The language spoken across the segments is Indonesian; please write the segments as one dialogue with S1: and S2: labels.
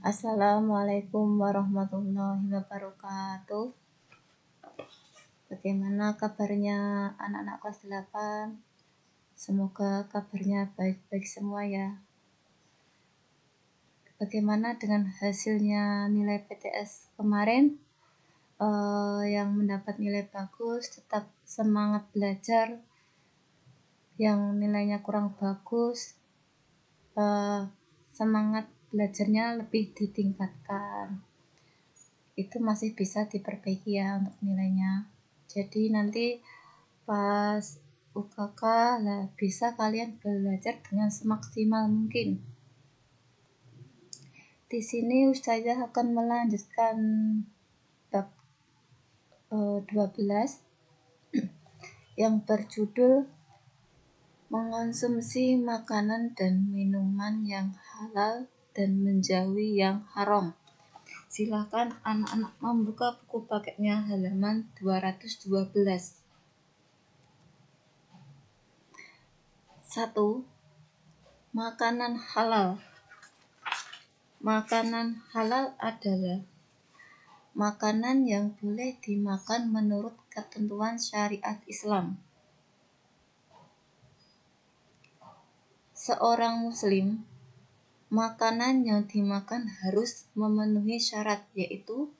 S1: Assalamualaikum warahmatullahi wabarakatuh. Bagaimana kabarnya anak-anak kelas 8? Semoga kabarnya baik-baik semua ya. Bagaimana dengan hasilnya nilai PTS kemarin? Yang mendapat nilai bagus tetap semangat belajar. Yang nilainya kurang bagus, semangat belajarnya lebih ditingkatkan. Itu masih bisa diperbaiki ya untuk nilainya. Jadi nanti pas UKK lah bisa kalian belajar dengan semaksimal mungkin. Di sini Ustazah akan melanjutkan bab 12 yang berjudul mengonsumsi makanan dan minuman yang halal dan menjauhi yang haram. Silakan anak-anak membuka buku paketnya halaman 212. 1. Makanan halal. Makanan halal adalah makanan yang boleh dimakan menurut ketentuan syariat Islam. Seorang muslim, makanan yang dimakan harus memenuhi syarat yaitu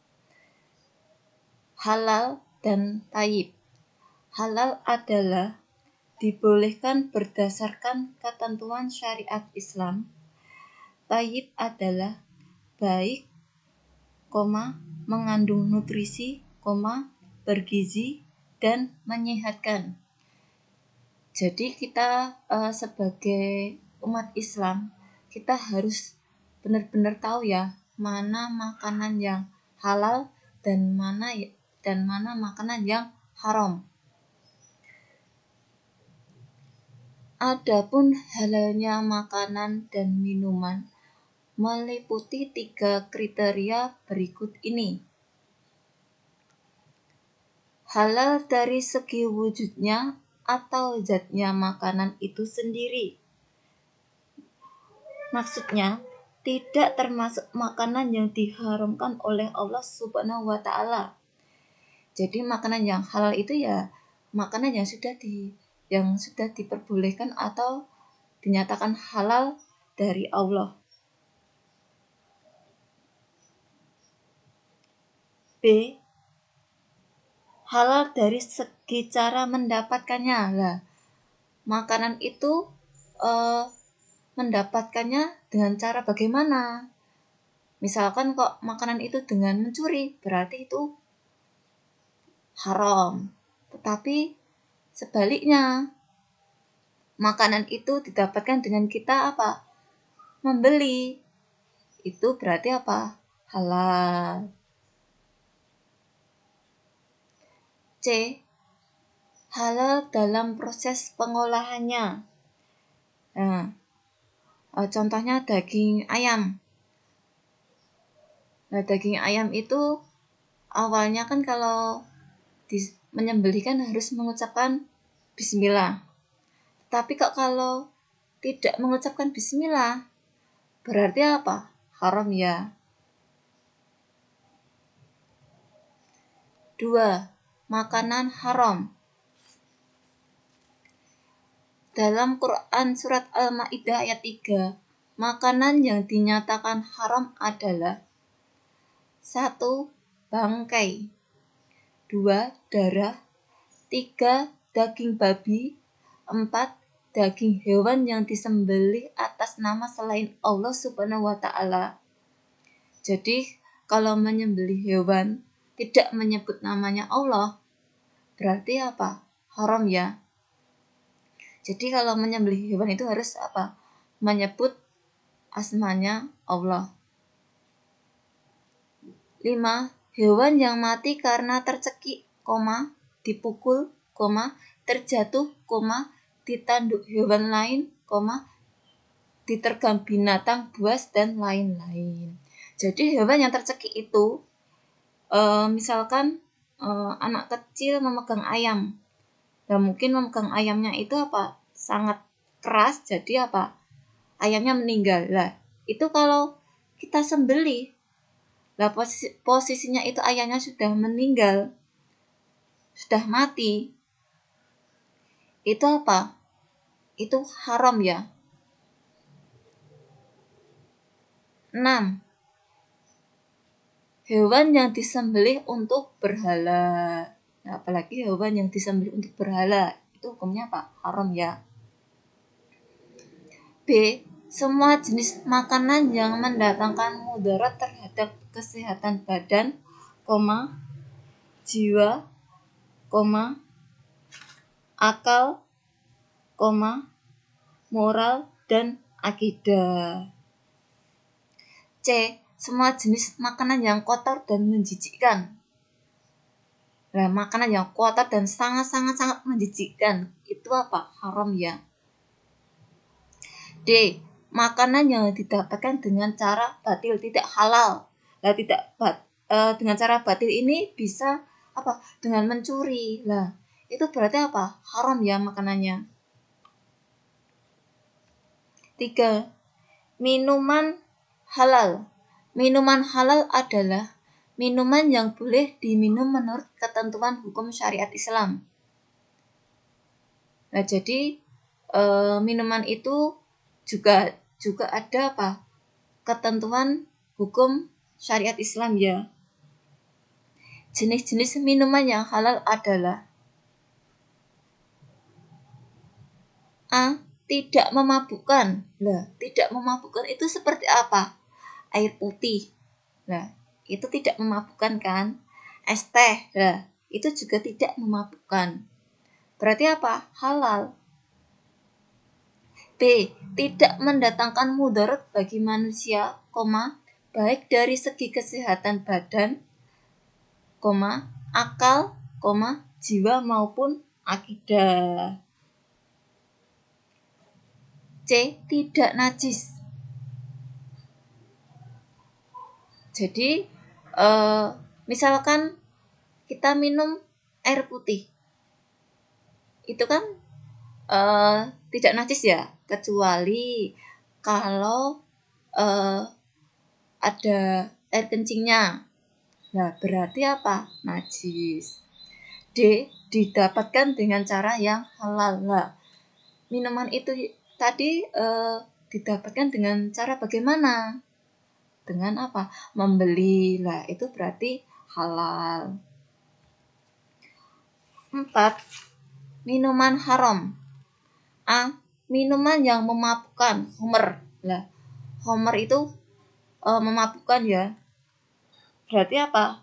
S1: halal dan thayyib. Halal adalah dibolehkan berdasarkan ketentuan syariat Islam. Thayyib adalah baik, mengandung nutrisi, bergizi, dan menyehatkan. Jadi kita sebagai umat Islam, kita harus benar-benar tahu ya, mana makanan yang halal dan mana makanan yang haram. Adapun halalnya makanan dan minuman meliputi 3 kriteria berikut ini. Halal dari segi wujudnya atau zatnya makanan itu sendiri. Maksudnya, tidak termasuk makanan yang diharamkan oleh Allah Subhanahu wa Ta'ala. Jadi makanan yang halal itu ya makanan yang sudah diperbolehkan atau dinyatakan halal dari Allah. B. Halal dari segi cara mendapatkannya. Lah, makanan itu mendapatkannya dengan cara bagaimana? Misalkan kok makanan itu dengan mencuri, berarti itu haram. Tetapi sebaliknya, makanan itu didapatkan dengan kita apa? Membeli. Itu berarti apa? Halal. C. Halal dalam proses pengolahannya. Nah, contohnya daging ayam. Nah, daging ayam itu awalnya kan kalau menyembelihkan harus mengucapkan bismillah. Tapi kok kalau tidak mengucapkan bismillah, berarti apa? Haram ya. 2. Makanan haram. Dalam Quran surat Al-Maidah ayat 3, makanan yang dinyatakan haram adalah 1. Bangkai, 2. Darah, 3. Daging babi, 4. Daging hewan yang disembelih atas nama selain Allah Subhanahu wa Ta'ala. Jadi kalau menyembelih hewan tidak menyebut namanya Allah, berarti apa? Haram ya. Jadi kalau menyembelih hewan itu harus apa? Menyebut asmanya Allah. 5. Hewan yang mati karena tercekik, dipukul, terjatuh, ditanduk hewan lain, diterkam binatang buas dan lain-lain. Jadi hewan yang tercekik itu misalkan anak kecil memegang ayam. Dan mungkin memegang ayamnya itu apa? Sangat keras, jadi apa? Ayamnya meninggal. Lah, itu kalau kita sembelih, lah posisinya itu ayamnya sudah meninggal, sudah mati, itu apa? Itu haram ya. 6. Hewan yang disembelih untuk berhala. Nah, apalagi hewan yang disembelih untuk berhala, itu hukumnya apa? Haram ya. B. Semua jenis makanan yang mendatangkan mudarat terhadap kesehatan badan, jiwa, akal, moral, dan akidah. C. Semua jenis makanan yang kotor dan menjijikkan. Nah, makanan yang kotor dan sangat menjijikkan, itu apa? Haram ya. D. Makanan yang didapatkan dengan cara batil, tidak halal. Nah, dengan cara batil ini bisa apa? Dengan mencuri. Lah, itu berarti apa? Haram ya makanannya. 3. Minuman halal. Minuman halal adalah minuman yang boleh diminum menurut ketentuan hukum syariat Islam. Nah, jadi minuman itu juga ada apa? Ketentuan hukum syariat Islam ya. Jenis-jenis minuman yang halal adalah A. Tidak memabukkan. Lah, tidak memabukkan itu seperti apa? Air putih. Nah, itu tidak memabukkan kan? Es teh. Lah, itu juga tidak memabukkan. Berarti apa? Halal. B. Tidak mendatangkan mudarat bagi manusia, baik dari segi kesehatan badan, akal, jiwa maupun akidah. C. Tidak najis. Jadi misalkan kita minum air putih, itu kan tidak najis ya, kecuali kalau ada air kencingnya. Nah, berarti apa? Najis. D. Didapatkan dengan cara yang halal. Nah, minuman itu tadi didapatkan dengan cara bagaimana? Dengan apa? Membeli. Lah, itu berarti halal. 4. Minuman haram. A. Minuman yang memabukkan. Homer. Lah, homer itu memabukkan ya. Berarti apa?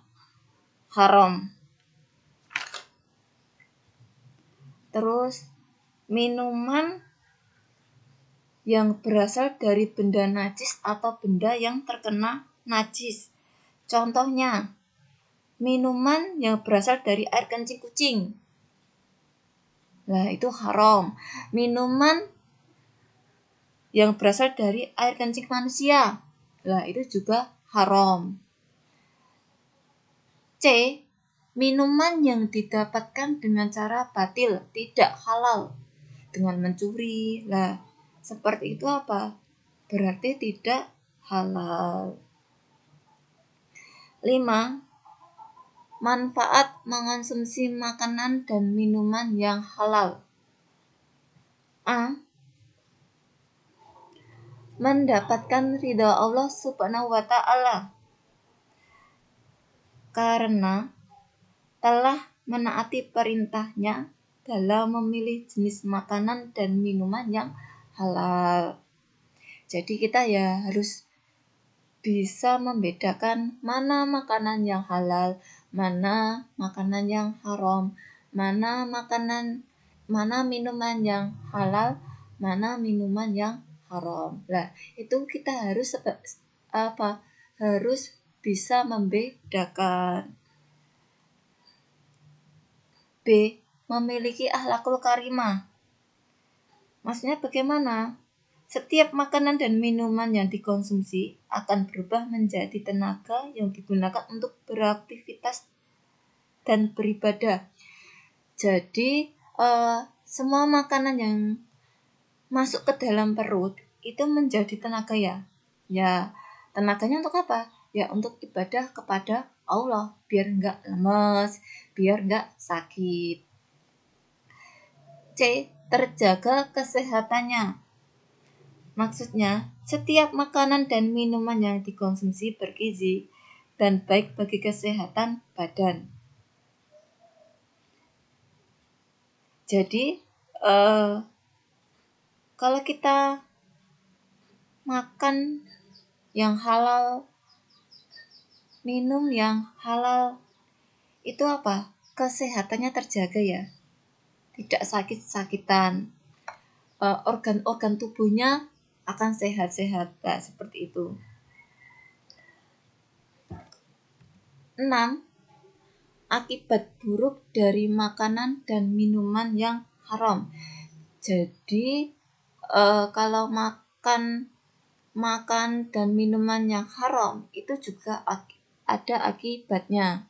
S1: Haram. Terus minuman yang berasal dari benda najis atau benda yang terkena najis. Contohnya, minuman yang berasal dari air kencing kucing. Nah, itu haram. Minuman yang berasal dari air kencing manusia. Nah, itu juga haram. C. Minuman yang didapatkan dengan cara batil, tidak halal, dengan mencuri. Lah, seperti itu apa? Berarti tidak halal. 5. Manfaat mengonsumsi makanan dan minuman yang halal. A. Mendapatkan ridha Allah Subhanahu wa ta'ala karena telah menaati perintahnya dalam memilih jenis makanan dan minuman yang halal. Jadi kita ya harus bisa membedakan mana makanan yang halal, mana makanan yang haram, mana minuman yang halal, mana minuman yang haram. Lah, itu kita harus harus bisa membedakan. B. Memiliki akhlakul karimah. Maksudnya bagaimana? Setiap makanan dan minuman yang dikonsumsi akan berubah menjadi tenaga yang digunakan untuk beraktivitas dan beribadah. Jadi semua makanan yang masuk ke dalam perut itu menjadi tenaga ya. Ya, Tenaganya untuk apa? Ya untuk ibadah kepada Allah, biar nggak lemes, biar nggak sakit. C. Terjaga kesehatannya. Maksudnya, setiap makanan dan minuman yang dikonsumsi bergizi dan baik bagi kesehatan badan. Jadi, kalau kita makan yang halal, minum yang halal, itu apa? Kesehatannya terjaga ya, tidak sakit-sakitan, organ-organ tubuhnya akan sehat-sehat, nah, seperti itu. 6. Akibat buruk dari makanan dan minuman yang haram. Jadi kalau makan dan minuman yang haram itu juga ada akibatnya.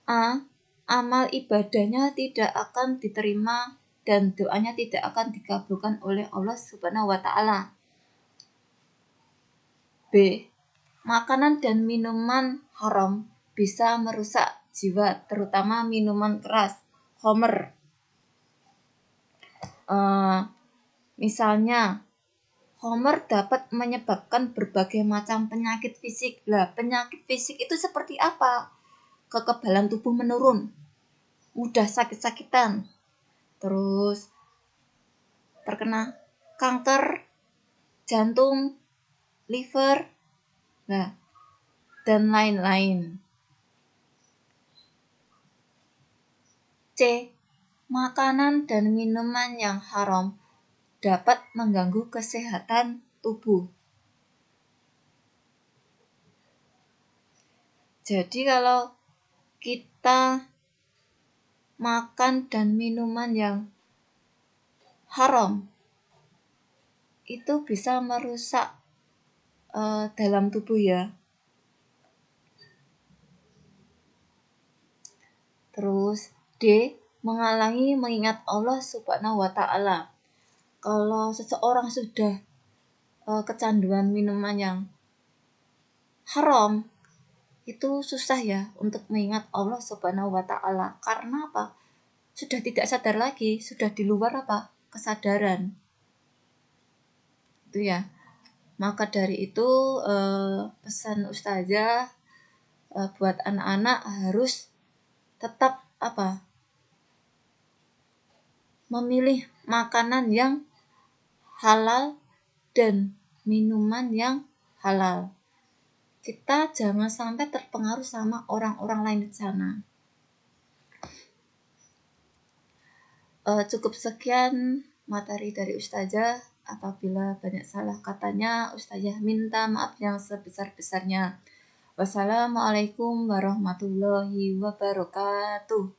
S1: A. Amal ibadahnya tidak akan diterima dan doanya tidak akan dikabulkan oleh Allah Subhanahu wa taala. B. Makanan dan minuman haram bisa merusak jiwa, terutama minuman keras, khamr. Misalnya, khamr dapat menyebabkan berbagai macam penyakit fisik. Lah, penyakit fisik itu seperti apa? Kekebalan tubuh menurun, mudah sakit-sakitan, terus terkena kanker, jantung, liver, nah, dan lain-lain. C. Makanan dan minuman yang haram dapat mengganggu kesehatan tubuh. Jadi kalau kita makan dan minuman yang haram, itu bisa merusak dalam tubuh ya. Terus D. Menghalangi mengingat Allah Subhanahu wa taala. Kalau seseorang sudah kecanduan minuman yang haram, itu susah ya untuk mengingat Allah Subhanahu wa taala. Karena apa? Sudah tidak sadar lagi, sudah di luar apa? Kesadaran. Itu ya. Maka dari itu pesan ustazah buat anak-anak harus tetap apa? Memilih makanan yang halal dan minuman yang halal. Kita jangan sampai terpengaruh sama orang-orang lain di sana. Cukup sekian materi dari ustazah. Apabila banyak salah katanya, ustazah minta maaf yang sebesar-besarnya. Wassalamualaikum warahmatullahi wabarakatuh.